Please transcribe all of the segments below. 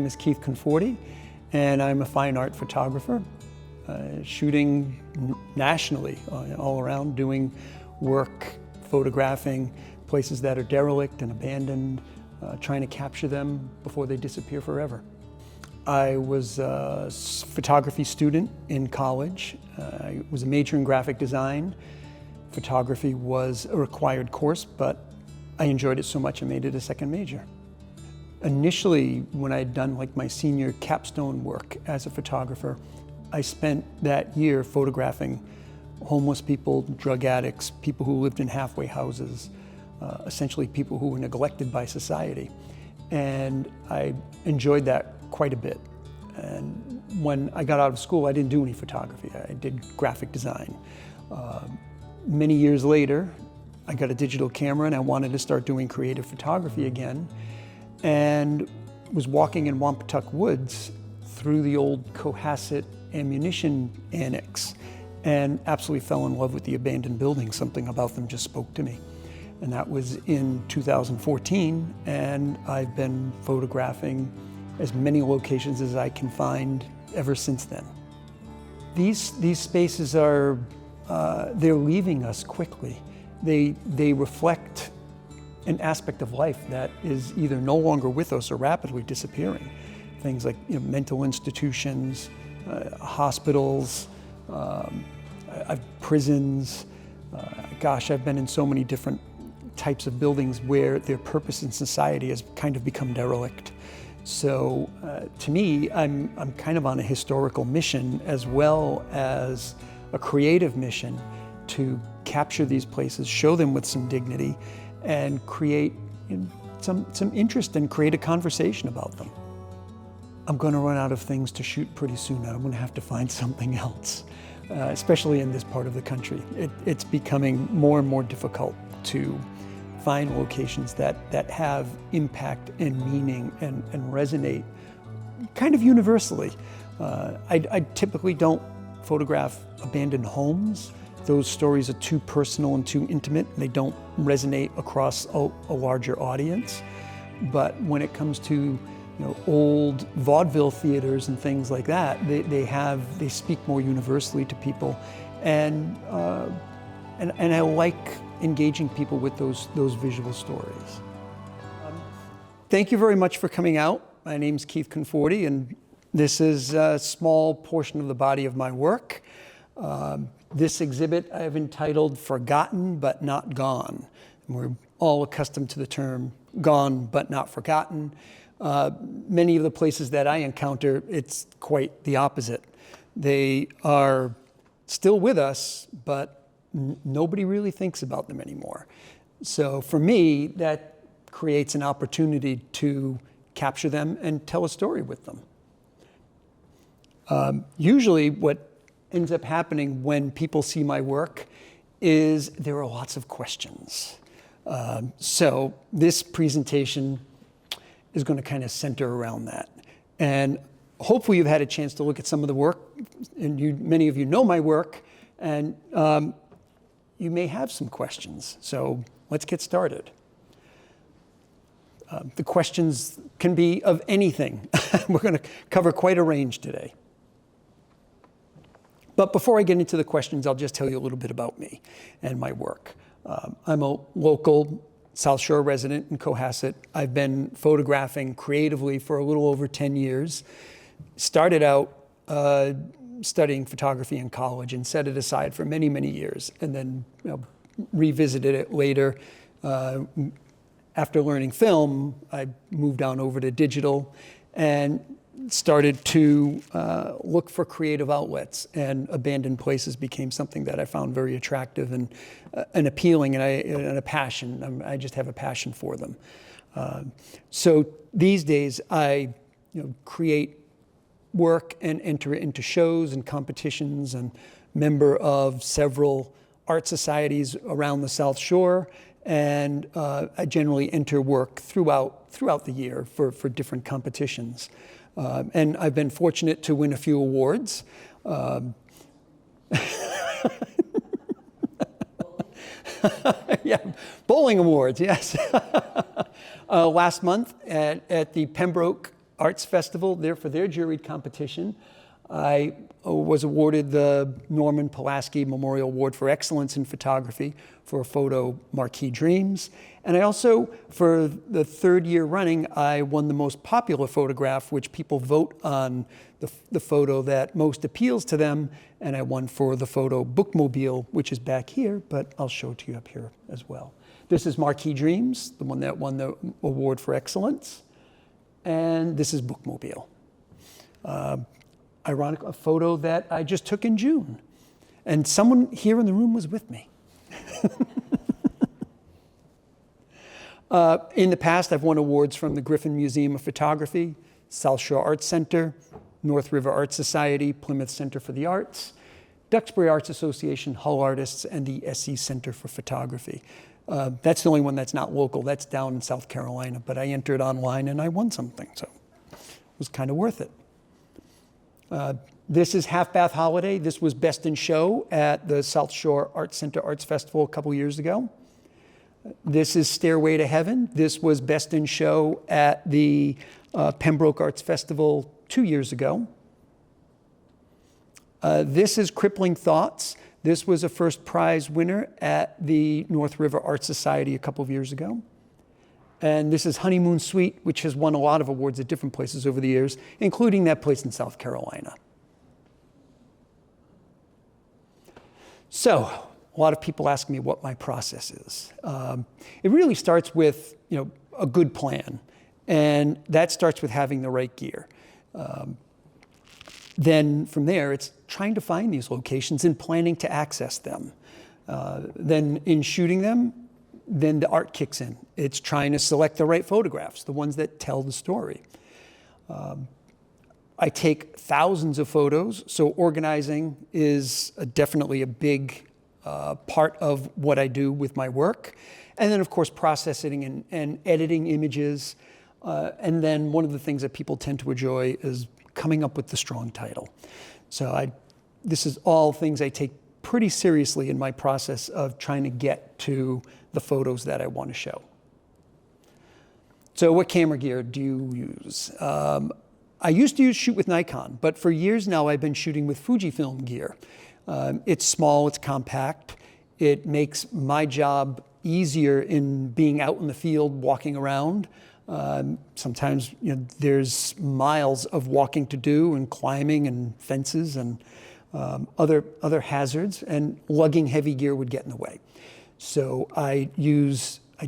is Keith Conforti, and I'm a fine art photographer, shooting nationally, all around, doing work, photographing places that are derelict and abandoned, trying to capture them before they disappear forever. I was a photography student in college. I was a major in graphic design. Photography was a required course, but I enjoyed it so much I made it a second major. Initially, when I had done like my senior capstone work as a photographer, I spent that year photographing homeless people, drug addicts, people who lived in halfway houses, essentially people who were neglected by society. And I enjoyed that quite a bit. And when I got out of school, I didn't do any photography. I did graphic design. Many years later, I got a digital camera and I wanted to start doing creative photography again, and was walking in Wampatuck Woods through the old Cohasset ammunition annex and absolutely fell in love with the abandoned buildings. Something about them just spoke to me. And that was in 2014, and I've been photographing as many locations as I can find ever since then. These spaces are, they're leaving us quickly. They reflect an aspect of life that is either no longer with us or rapidly disappearing. Things like mental institutions, hospitals, prisons. Gosh, I've been in so many different types of buildings where their purpose in society has kind of become derelict. So to me, I'm kind of on a historical mission as well as a creative mission to capture these places, show them with some dignity, and create some interest and create a conversation about them. I'm going to run out of things to shoot pretty soon. I'm going to have to find something else, especially in this part of the country. It's becoming more and more difficult to find locations that have impact and meaning and resonate kind of universally. I typically don't photograph abandoned homes. Those stories are too personal and too intimate. They don't resonate across a larger audience. But when it comes to old vaudeville theaters and things like that, they speak more universally to people, and I like engaging people with those visual stories. Thank you very much for coming out. My name's Keith Conforti, and this is a small portion of the body of my work. This exhibit I have entitled Forgotten But Not Gone. And we're all accustomed to the term gone but not forgotten. Many of the places that I encounter, it's quite the opposite. They are still with us, but nobody really thinks about them anymore. So for me, that creates an opportunity to capture them and tell a story with them. Usually what ends up happening when people see my work is there are lots of questions. So this presentation is going to kind of center around that. And hopefully you've had a chance to look at some of the work, and many of you know my work, and you may have some questions. So let's get started. The questions can be of anything. We're going to cover quite a range today. But before I get into the questions, I'll just tell you a little bit about me and my work. I'm a local South Shore resident in Cohasset. I've been photographing creatively for a little over 10 years. Started out studying photography in college and set it aside for many, many years, and then revisited it later. After learning film, I moved on over to digital and started to look for creative outlets, and abandoned places became something that I found very attractive and appealing, and a passion. I just have a passion for them. So these days I create work and enter it into shows and competitions, and member of several art societies around the South Shore, and I generally enter work throughout the year for different competitions. And I've been fortunate to win a few awards. Yeah, bowling awards, yes. Last month at the Pembroke Arts Festival, for their juried competition. I was awarded the Norman Pulaski Memorial Award for Excellence in Photography for a photo, Marquee Dreams. And I also, for the third year running, I won the most popular photograph, which people vote on the photo that most appeals to them. And I won for the photo Bookmobile, which is back here, but I'll show it to you up here as well. This is Marquee Dreams, the one that won the award for excellence. And this is Bookmobile. Ironic, a photo that I just took in June. And someone here in the room was with me. In the past, I've won awards from the Griffin Museum of Photography, South Shore Arts Center, North River Art Society, Plymouth Center for the Arts, Duxbury Arts Association, Hull Artists, and the SE Center for Photography. That's the only one that's not local. That's down in South Carolina, but I entered online and I won something, so it was kind of worth it. This is Half Bath Holiday. This was Best in Show at the South Shore Arts Center Arts Festival a couple years ago. This is Stairway to Heaven. This was Best in Show at the Pembroke Arts Festival 2 years ago. This is Crippling Thoughts. This was a first prize winner at the North River Art Society a couple of years ago. And this is Honeymoon Suite, which has won a lot of awards at different places over the years, including that place in South Carolina. So, a lot of people ask me what my process is. It really starts with, a good plan. And that starts with having the right gear. Then from there, it's trying to find these locations and planning to access them. Then in shooting them, then the art kicks in. It's trying to select the right photographs, the ones that tell the story. I take thousands of photos, so organizing is definitely a big part of what I do with my work. And then, of course, processing and editing images. And then one of the things that people tend to enjoy is coming up with the strong title. So this is all things I take pretty seriously in my process of trying to get to the photos that I want to show. So what camera gear do you use? I used to shoot with Nikon, but for years now I've been shooting with Fujifilm gear. It's small, it's compact. It makes my job easier in being out in the field, walking around. Sometimes there's miles of walking to do and climbing and fences and other hazards, and lugging heavy gear would get in the way. So I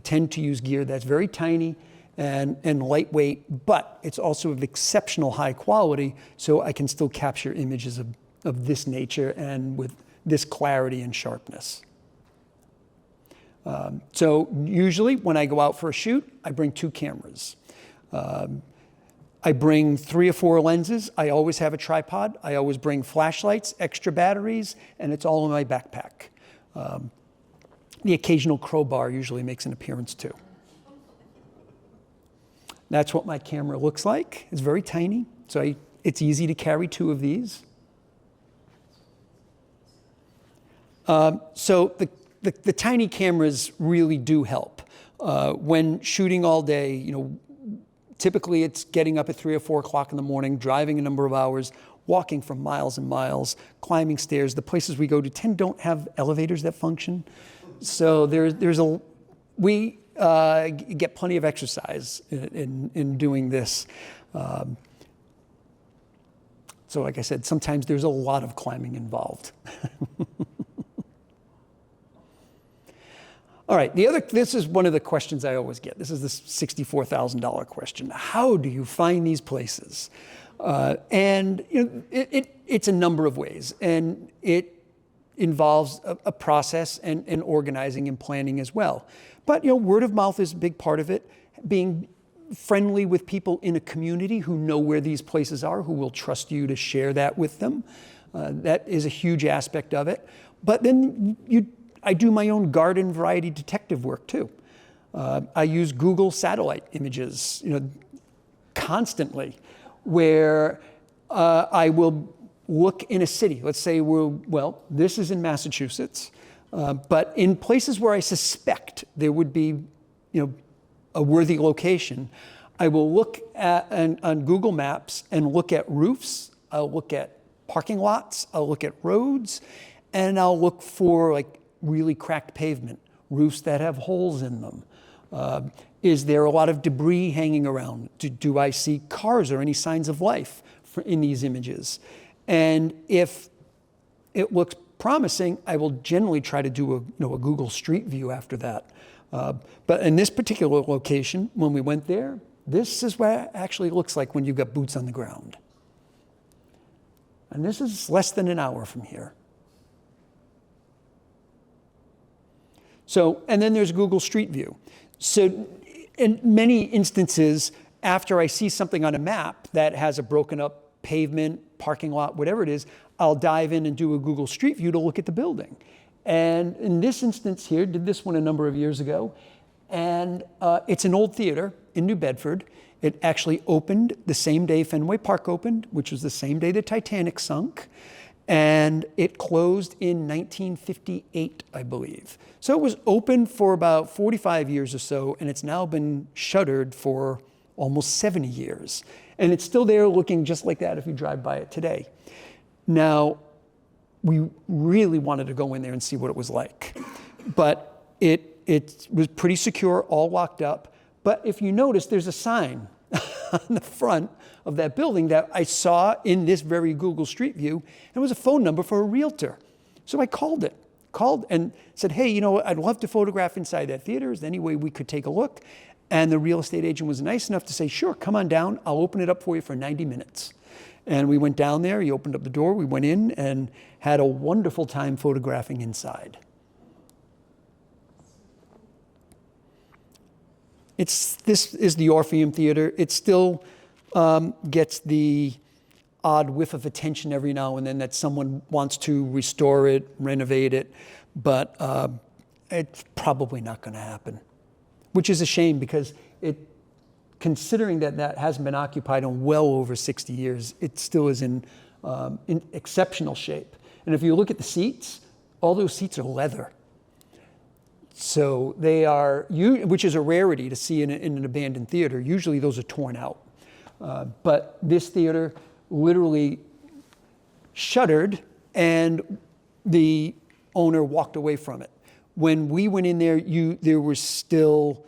tend to use gear that's very tiny and lightweight, but it's also of exceptional high quality, so I can still capture images of this nature and with this clarity and sharpness. So usually when I go out for a shoot, I bring 2 cameras. I bring 3 or 4 lenses. I always have a tripod. I always bring flashlights, extra batteries, and it's all in my backpack. The occasional crowbar usually makes an appearance too. That's what my camera looks like. It's very tiny, so it's easy to carry 2 of these. So the tiny cameras really do help. When shooting all day, typically it's getting up at 3 or 4 o'clock in the morning, driving a number of hours, walking for miles and miles, climbing stairs. The places we go to don't have elevators that function. So we get plenty of exercise in doing this. So like I said, sometimes there's a lot of climbing involved. All right, this is one of the questions I always get. This is the $64,000 question. How do you find these places? And it's a number of ways, and it involves a process and organizing and planning as well. But word of mouth is a big part of it. Being friendly with people in a community who know where these places are, who will trust you to share that with them. That is a huge aspect of it. But then I do my own garden variety detective work too. I use Google satellite images, constantly, where I will look in a city. Let's say this is in Massachusetts, but in places where I suspect there would be, a worthy location, I will look at on Google Maps and look at roofs. I'll look at parking lots. I'll look at roads, and I'll look for like really cracked pavement, roofs that have holes in them. Is there a lot of debris hanging around? Do I see cars or any signs of life in these images? And if it looks promising, I will generally try to do a Google Street View after that. But in this particular location, when we went there, this is what it actually looks like when you've got boots on the ground. And this is less than an hour from here. So, and then there's Google Street View. So in many instances, after I see something on a map that has a broken up pavement, parking lot, whatever it is, I'll dive in and do a Google Street View to look at the building. And in this instance here, did this one a number of years ago, and it's an old theater in New Bedford. It actually opened the same day Fenway Park opened, which was the same day the Titanic sunk, and it closed in 1958, I believe. So it was open for about 45 years or so, and it's now been shuttered for almost 70 years. And it's still there looking just like that if you drive by it today. Now, we really wanted to go in there and see what it was like. But it was pretty secure, all locked up. But if you notice, there's a sign on the front of that building that I saw in this very Google Street View, and it was a phone number for a realtor. So I called and said, hey, you know, I'd love to photograph inside that theater. Is there any way we could take a look? And the real estate agent was nice enough to say, sure, come on down. I'll open it up for you for 90 minutes. And we went down there, he opened up the door, we went in and had a wonderful time photographing inside. This is the Orpheum Theater. It still gets the odd whiff of attention every now and then that someone wants to restore it, renovate it, but it's probably not going to happen, which is a shame because considering that hasn't been occupied in well over 60 years, it still is in exceptional shape. And if you look at the seats, all those seats are leather. So they are, which is a rarity to see in an abandoned theater. Usually those are torn out. But this theater literally shuttered and the owner walked away from it. When we went in there, there were still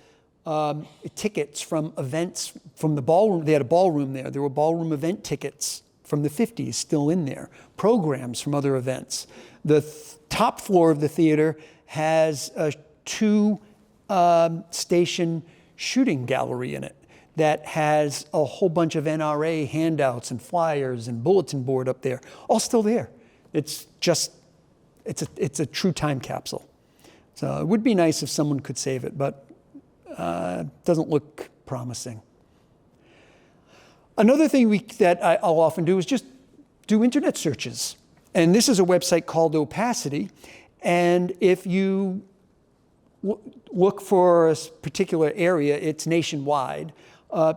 tickets from events from the ballroom. They had a ballroom there. There were ballroom event tickets from the 50s still in there, programs from other events. The top floor of the theater has a 2-station shooting gallery in it that has a whole bunch of NRA handouts and flyers and bulletin board up there, all still there. It's a true time capsule. So it would be nice if someone could save it, but doesn't look promising. Another thing that I'll often do is just do internet searches. And this is a website called Opacity. And if you look for a particular area, it's nationwide,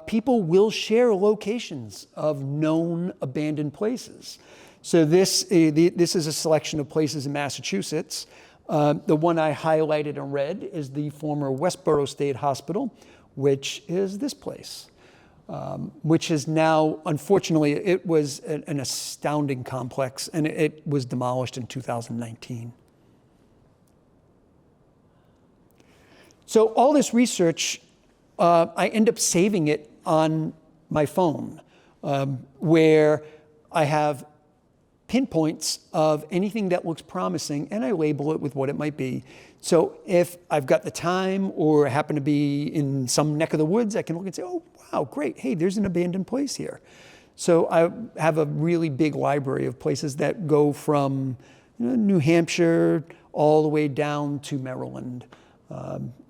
people will share locations of known abandoned places. So this is a selection of places in Massachusetts. The one I highlighted in red is the former Westboro State Hospital, which is this place, which is now, unfortunately, it was an astounding complex, and it was demolished in 2019. So all this research, I end up saving it on my phone, where I have pinpoints of anything that looks promising, and I label it with what it might be. So if I've got the time or happen to be in some neck of the woods, I can look and say, oh, wow, great. Hey, there's an abandoned place here. So I have a really big library of places that go from New Hampshire all the way down to Maryland.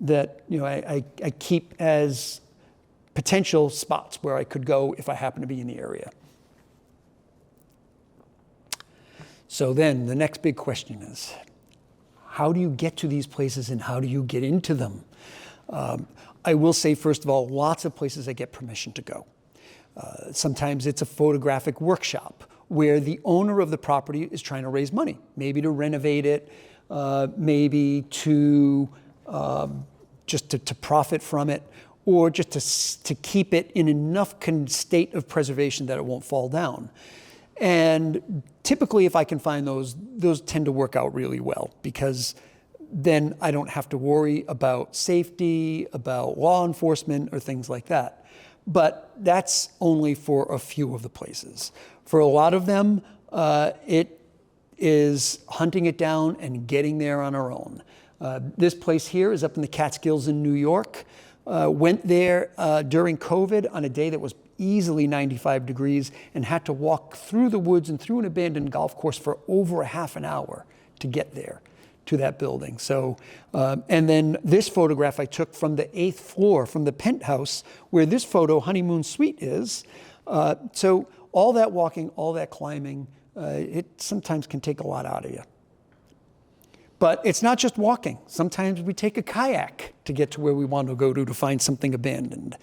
That I keep as potential spots where I could go if I happen to be in the area. So then the next big question is, how do you get to these places and how do you get into them? I will say, first of all, lots of places I get permission to go. Sometimes it's a photographic workshop where the owner of the property is trying to raise money, maybe to renovate it, maybe to just to profit from it, or just to keep it in enough state of preservation that it won't fall down. And typically, if I can find those tend to work out really well, because then I don't have to worry about safety, about law enforcement, or things like that. But that's only for a few of the places. For a lot of them, it is hunting it down and getting there on our own. This place here is up in the Catskills in New York. Went there during COVID on a day that was easily 95 degrees and had to walk through the woods and through an abandoned golf course for over a half an hour to get there to that building. So, and then this photograph I took from the 8th floor, from the penthouse where this photo, Honeymoon Suite, is. So all that walking, all that climbing, it sometimes can take a lot out of you. But it's not just walking. Sometimes we take a kayak to get to where we want to go to find something abandoned.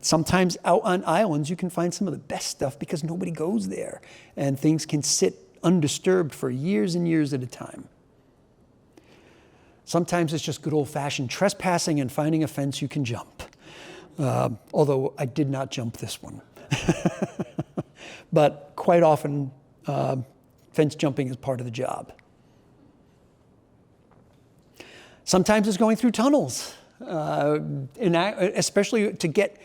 Sometimes out on islands, you can find some of the best stuff because nobody goes there. And things can sit undisturbed for years and years at a time. Sometimes it's just good old-fashioned trespassing and finding a fence you can jump. Although I did not jump this one. But quite often, fence jumping is part of the job. Sometimes it's going through tunnels, especially to get,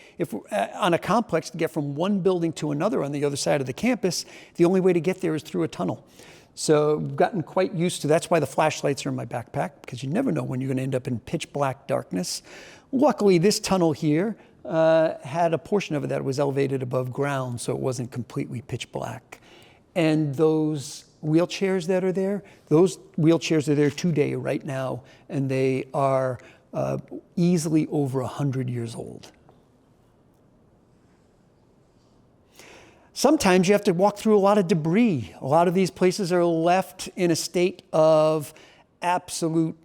on a complex, to get from one building to another on the other side of the campus, the only way to get there is through a tunnel. So I've gotten quite used to, that's why the flashlights are in my backpack, because you never know when you're going to end up in pitch black darkness. Luckily, this tunnel here had a portion of it that was elevated above ground, so it wasn't completely pitch black. And those wheelchairs that are there, those wheelchairs are there today, right now, and they are easily over 100 years old. Sometimes you have to walk through a lot of debris. A lot of these places are left in a state of absolute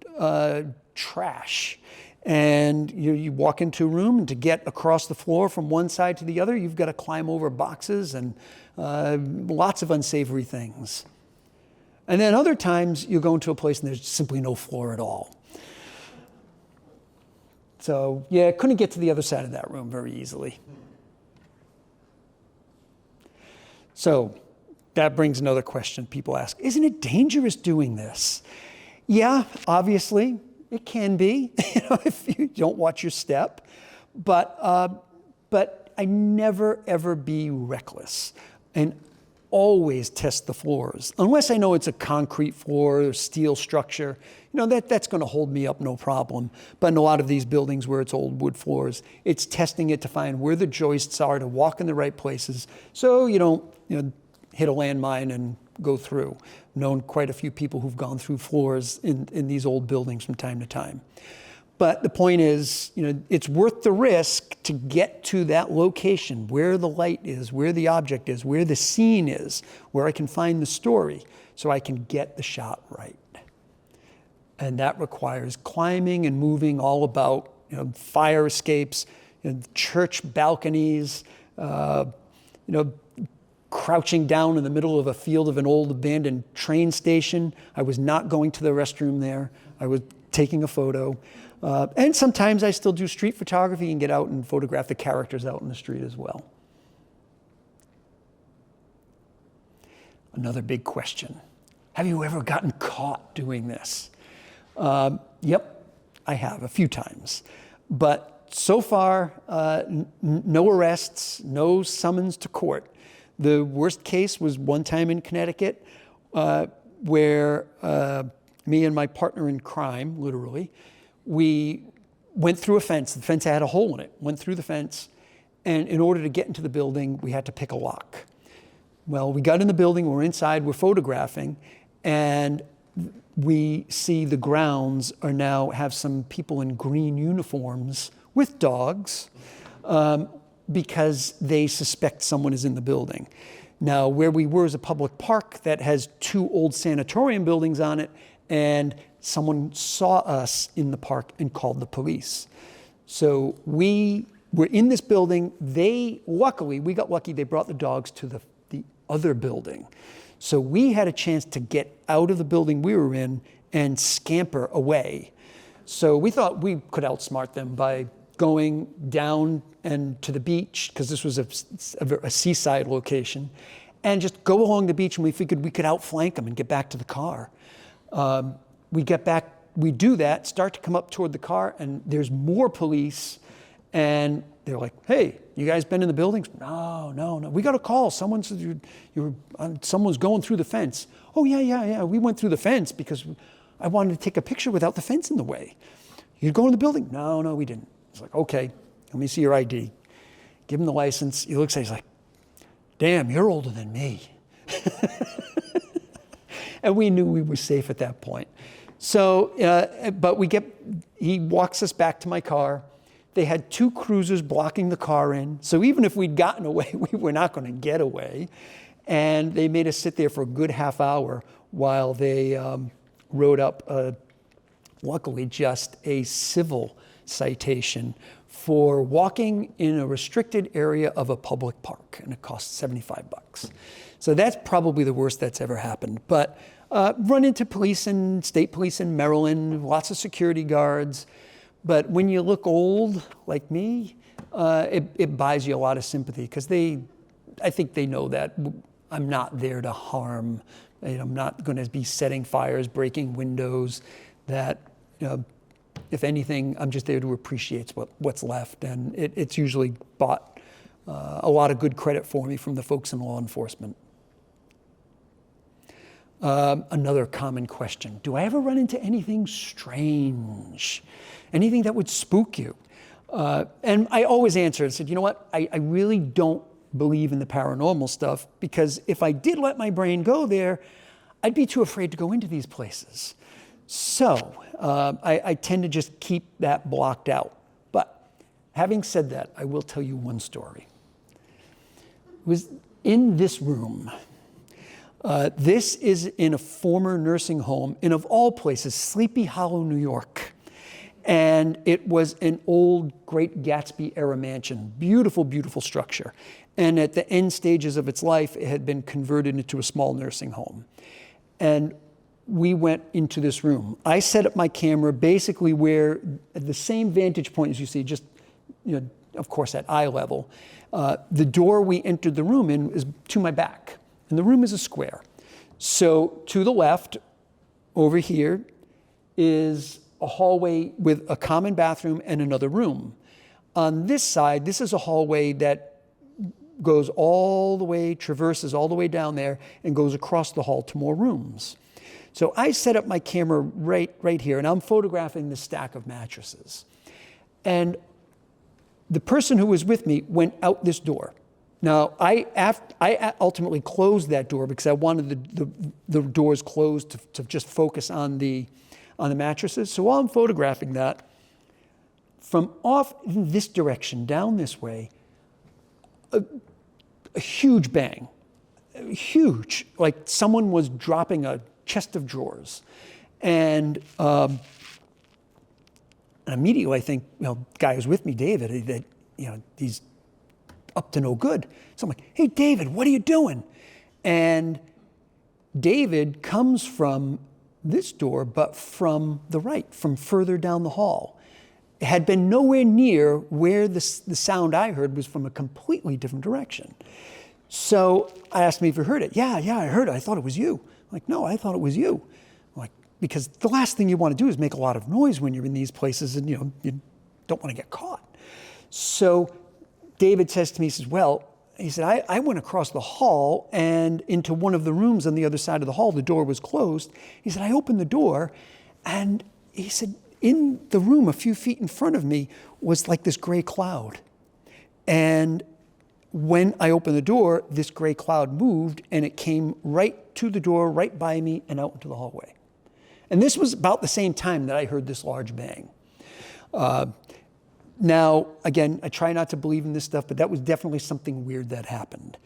trash. And you walk into a room, and to get across the floor from one side to the other, you've got to climb over boxes and lots of unsavory things. And then other times you go into a place and there's simply no floor at all. So yeah, couldn't get to the other side of that room very easily. So that brings another question people ask. Isn't it dangerous doing this? Yeah, obviously it can be, if you don't watch your step. But I never ever be reckless. And always test the floors. Unless I know it's a concrete floor or steel structure, that's going to hold me up no problem. But in a lot of these buildings where it's old wood floors, it's testing it to find where the joists are, to walk in the right places, so you don't hit a landmine and go through. I've known quite a few people who've gone through floors in these old buildings from time to time. But the point is, it's worth the risk to get to that location where the light is, where the object is, where the scene is, where I can find the story, so I can get the shot right. And that requires climbing and moving all about, fire escapes, church balconies, crouching down in the middle of a field of an old abandoned train station. I was not going to the restroom there. I was taking a photo. And sometimes I still do street photography and get out and photograph the characters out in the street as well. Another big question. Have you ever gotten caught doing this? Yep, I have a few times. But so far, no arrests, no summons to court. The worst case was one time in Connecticut where me and my partner in crime, literally, we went through a fence. The fence had a hole in it. Went through the fence, and in order to get into the building, we had to pick a lock. Well, we got in the building, we're inside, we're photographing, and we see the grounds are now have some people in green uniforms with dogs because they suspect someone is in the building. Now, where we were is a public park that has 2 old sanatorium buildings on it, and someone saw us in the park and called the police. So we were in this building. We got lucky, they brought the dogs to the other building. So we had a chance to get out of the building we were in and scamper away. So we thought we could outsmart them by going down and to the beach, because this was a seaside location, and just go along the beach, and we figured we could outflank them and get back to the car. We get back, we do that, start to come up toward the car, and there's more police, and they're like, hey, you guys been in the buildings? No. We got a call. Someone's going through the fence. Oh, yeah. We went through the fence because I wanted to take a picture without the fence in the way. You go in the building? No, we didn't. It's like, okay, let me see your ID. Give him the license. He looks at it, he's like, damn, you're older than me. And we knew we were safe at that point. So, but he walks us back to my car. They had 2 cruisers blocking the car in. So even if we'd gotten away, we were not going to get away. And they made us sit there for a good half hour while they wrote up, luckily, just a civil citation for walking in a restricted area of a public park. And it cost $75. So that's probably the worst that's ever happened. But run into state police in Maryland, lots of security guards. But when you look old, like me, it buys you a lot of sympathy, because I think they know that I'm not there to harm. I'm not going to be setting fires, breaking windows. That, if anything, I'm just there to appreciate what's left. And it's usually bought a lot of good credit for me from the folks in law enforcement. Another common question: do I ever run into anything strange? Anything that would spook you? And I always answered and said, you know what? I really don't believe in the paranormal stuff, because if I did let my brain go there, I'd be too afraid to go into these places. So I tend to just keep that blocked out. But having said that, I will tell you one story. It was in this room. This is in a former nursing home in, of all places, Sleepy Hollow, New York. And it was an old Great Gatsby era mansion, beautiful, beautiful structure. And at the end stages of its life, it had been converted into a small nursing home. And we went into this room. I set up my camera basically where, at the same vantage point as you see, just, of course, at eye level. The door we entered the room in is to my back. And the room is a square. So to the left, over here, is a hallway with a common bathroom and another room. On this side, this is a hallway that goes all the way, traverses all the way down there, and goes across the hall to more rooms. So I set up my camera right here, and I'm photographing this stack of mattresses. And the person who was with me went out this door. Now, I ultimately closed that door because I wanted the doors closed to just focus on the mattresses. So while I'm photographing that, from off in this direction, down this way, a huge bang. Huge, like someone was dropping a chest of drawers. And immediately I think, the guy who's with me, David, that he's up to no good. So I'm like, hey, David, what are you doing? And David comes from this door, but from the right, from further down the hall. It had been nowhere near where the sound I heard was from a completely different direction. So I asked him if he heard it. Yeah, I heard it. I thought it was you. I'm like, no, I thought it was you. I'm like, because the last thing you want to do is make a lot of noise when you're in these places, and you don't want to get caught. So David says to me, he says, I went across the hall and into one of the rooms on the other side of the hall. The door was closed. He said, I opened the door, and he said, in the room a few feet in front of me was like this gray cloud. And when I opened the door, this gray cloud moved, and it came right to the door, right by me, and out into the hallway. And this was about the same time that I heard this large bang. Now, again, I try not to believe in this stuff, but that was definitely something weird that happened.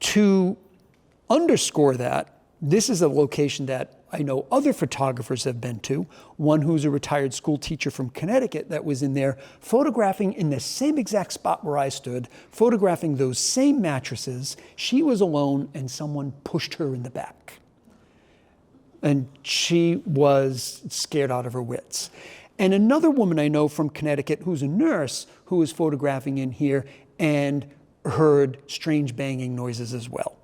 To underscore that, this is a location that I know other photographers have been to. One who's a retired school teacher from Connecticut that was in there photographing in the same exact spot where I stood, photographing those same mattresses. She was alone, and someone pushed her in the back. And she was scared out of her wits. and another woman I know from Connecticut who's a nurse who was photographing in here and heard strange banging noises as well.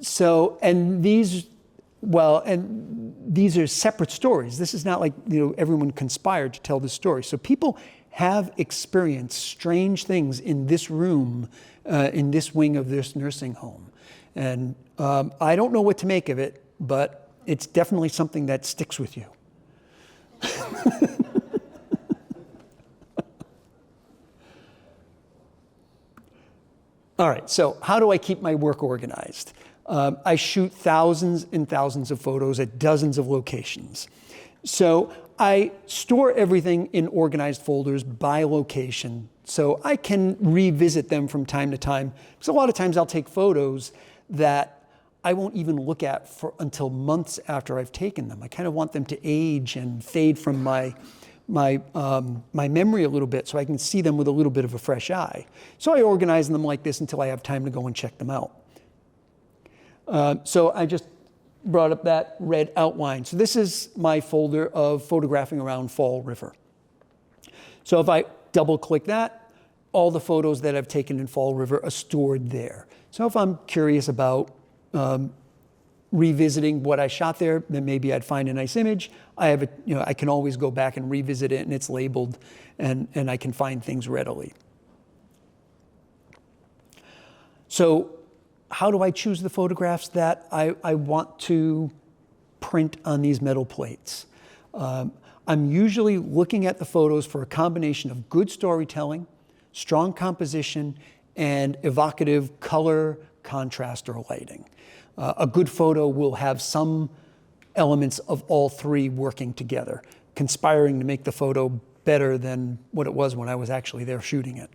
So, and these are separate stories. This is not like, everyone conspired to tell this story. So people have experienced strange things in this room, in this wing of this nursing home. And I don't know what to make of it, but it's definitely something that sticks with you. All right, so how do I keep my work organized? I shoot thousands and thousands of photos at dozens of locations. So I store everything in organized folders by location so I can revisit them from time to time. Because a lot of times I'll take photos that I won't even look at until months after I've taken them. I kind of want them to age and fade from my memory a little bit so I can see them with a little bit of a fresh eye. So I organize them like this until I have time to go and check them out. So I just brought up that red outline. So this is my folder of photographing around Fall River. So if I double click that, all the photos that I've taken in Fall River are stored there. So if I'm curious about revisiting what I shot there, then maybe I'd find a nice image. I can always go back and revisit it, and it's labeled, and I can find things readily. So how do I choose the photographs that I want to print on these metal plates? I'm usually looking at the photos for a combination of good storytelling, strong composition, and evocative color, contrast, or lighting. A good photo will have some elements of all three working together, conspiring to make the photo better than what it was when I was actually there shooting it.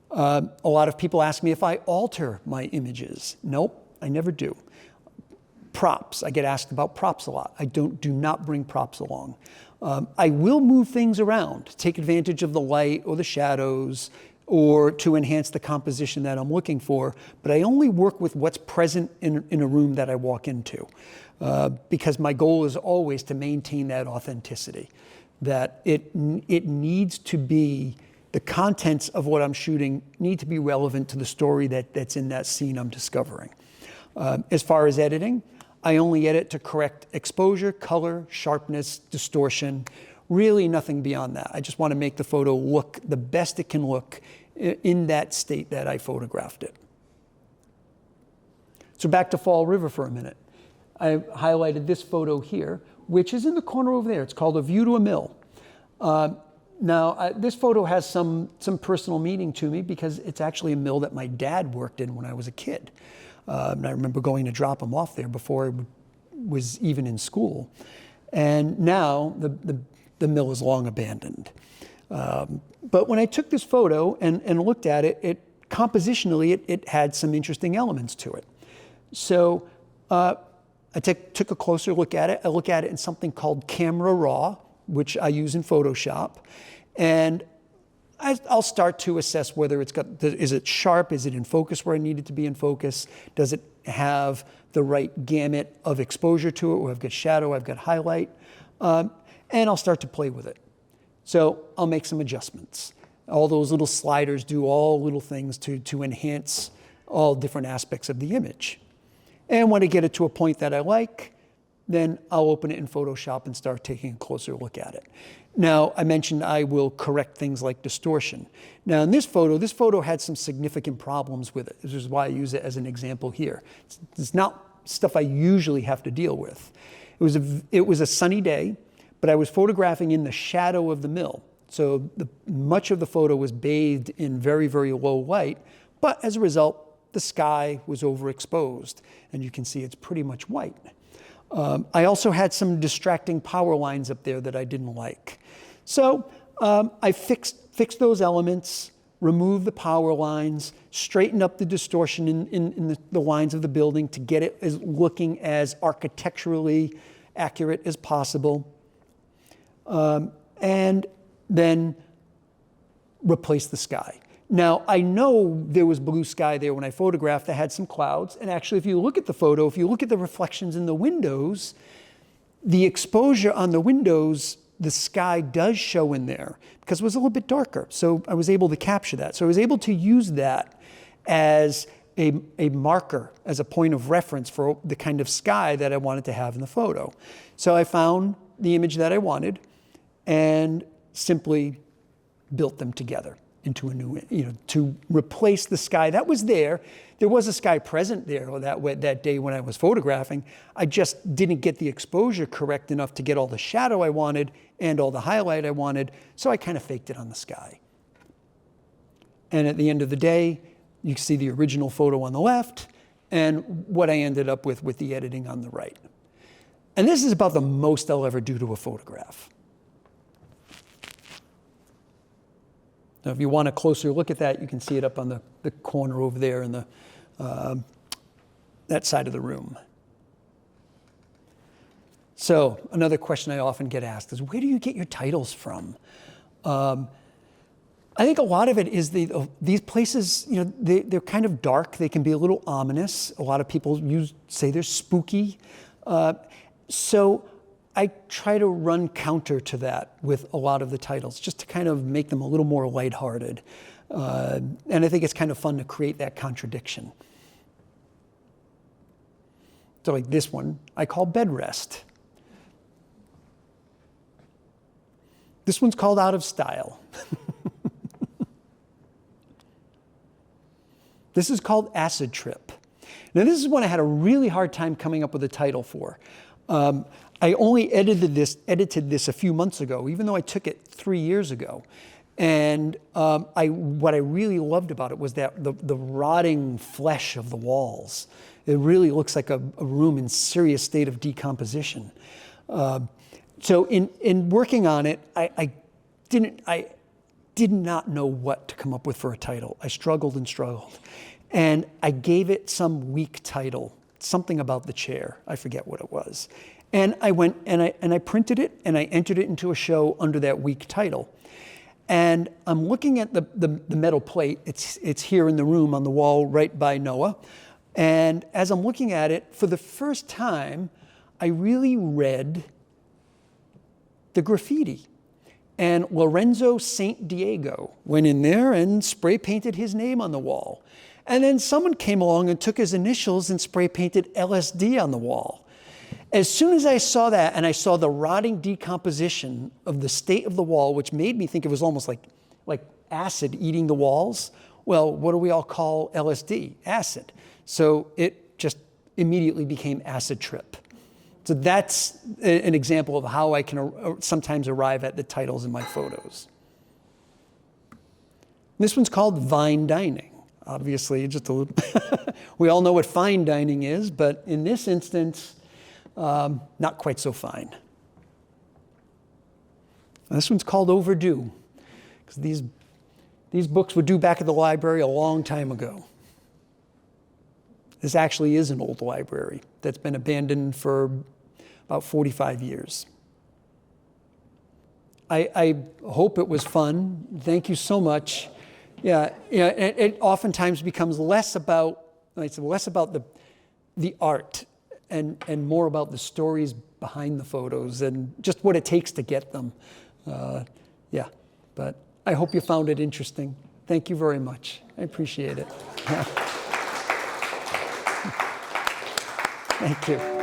A lot of people ask me if I alter my images. Nope, I never do. Props, I get asked about props a lot. I do not bring props along. I will move things around, take advantage of the light or the shadows, or to enhance the composition that I'm looking for, but I only work with what's present in a room that I walk into, because my goal is always to maintain that authenticity, that it needs to be, the contents of what I'm shooting need to be relevant to the story that's in that scene I'm discovering. As far as editing, I only edit to correct exposure, color, sharpness, distortion, really nothing beyond that. I just want to make the photo look the best it can look in that state that I photographed it. So back to Fall River for a minute. I highlighted this photo here, which is in the corner over there. It's called A View to a Mill. Now, this photo has some personal meaning to me because it's actually a mill that my dad worked in when I was a kid. And I remember going to drop him off there before I was even in school. And now the mill is long abandoned. But when I took this photo and looked at it, compositionally, it had some interesting elements to it. So I took a closer look at it. I look at it in something called Camera Raw, which I use in Photoshop. And I'll start to assess whether is it sharp? Is it in focus where I need it to be in focus? Does it have the right gamut of exposure to it, where I've got shadow, I've got highlight? And I'll start to play with it. So I'll make some adjustments. All those little sliders do all little things to enhance all different aspects of the image. And when I get it to a point that I like, then I'll open it in Photoshop and start taking a closer look at it. Now, I mentioned I will correct things like distortion. Now, in this photo had some significant problems with it. This is why I use it as an example here. It's not stuff I usually have to deal with. It was a sunny day, but I was photographing in the shadow of the mill. So much of the photo was bathed in very, very low light, but as a result, the sky was overexposed, and you can see it's pretty much white. I also had some distracting power lines up there that I didn't like. So I fixed those elements, removed the power lines, straightened up the distortion in the lines of the building to get it looking as architecturally accurate as possible, and then replace the sky. Now, I know there was blue sky there when I photographed. I had some clouds. And actually, if you look at the photo, if you look at the reflections in the windows, The exposure on the windows, the sky does show in there because it was a little bit darker. So I was able to capture that. So I was able to use that as a marker, as a point of reference for the kind of sky that I wanted to have in the photo. So I found the image that I wanted and simply built them together into a new, to replace the sky that was there. There was a sky present there that day when I was photographing. I just didn't get the exposure correct enough to get all the shadow I wanted and all the highlight I wanted, so I kind of faked it on the sky. And at the end of the day, you can see the original photo on the left and what I ended up with the editing on the right. And this is about the most I'll ever do to a photograph. Now, if you want a closer look at that, you can see it up on the corner over there in that side of the room. So another question I often get asked is, where do you get your titles from? I think a lot of it is these places, they're kind of dark. They can be a little ominous. A lot of people say they're spooky. So I try to run counter to that with a lot of the titles, just to kind of make them a little more lighthearted. And I think it's kind of fun to create that contradiction. So like this one, I call Bed Rest. This one's called Out of Style. This is called Acid Trip. Now this is one I had a really hard time coming up with a title for. I only edited this a few months ago, even though I took it 3 years ago. And what I really loved about it was that the rotting flesh of the walls. It really looks like a room in serious state of decomposition. So in working on it, I did not know what to come up with for a title. I struggled and struggled. And I gave it some weak title, something about the chair. I forget what it was. And I went and I printed it and I entered it into a show under that weak title. And I'm looking at the metal plate. It's here in the room on the wall right by Noah. And as I'm looking at it, for the first time, I really read the graffiti. And Lorenzo St. Diego went in there and spray painted his name on the wall. And then someone came along and took his initials and spray painted LSD on the wall. As soon as I saw that and I saw the rotting decomposition of the state of the wall, which made me think it was almost like acid eating the walls, well, what do we all call LSD? Acid. So it just immediately became Acid Trip. So that's an example of how I can sometimes arrive at the titles in my photos. This one's called Vine Dining. Obviously, just a little we all know what fine dining is, but in this instance, not quite so fine. This one's called Overdue, because these books were due back at the library a long time ago. This actually is an old library that's been abandoned for about 45 years. I hope it was fun. Thank you so much. Yeah, it oftentimes becomes less about the art and more about the stories behind the photos and just what it takes to get them. Yeah, but I hope you found it interesting. Thank you very much. I appreciate it. Thank you.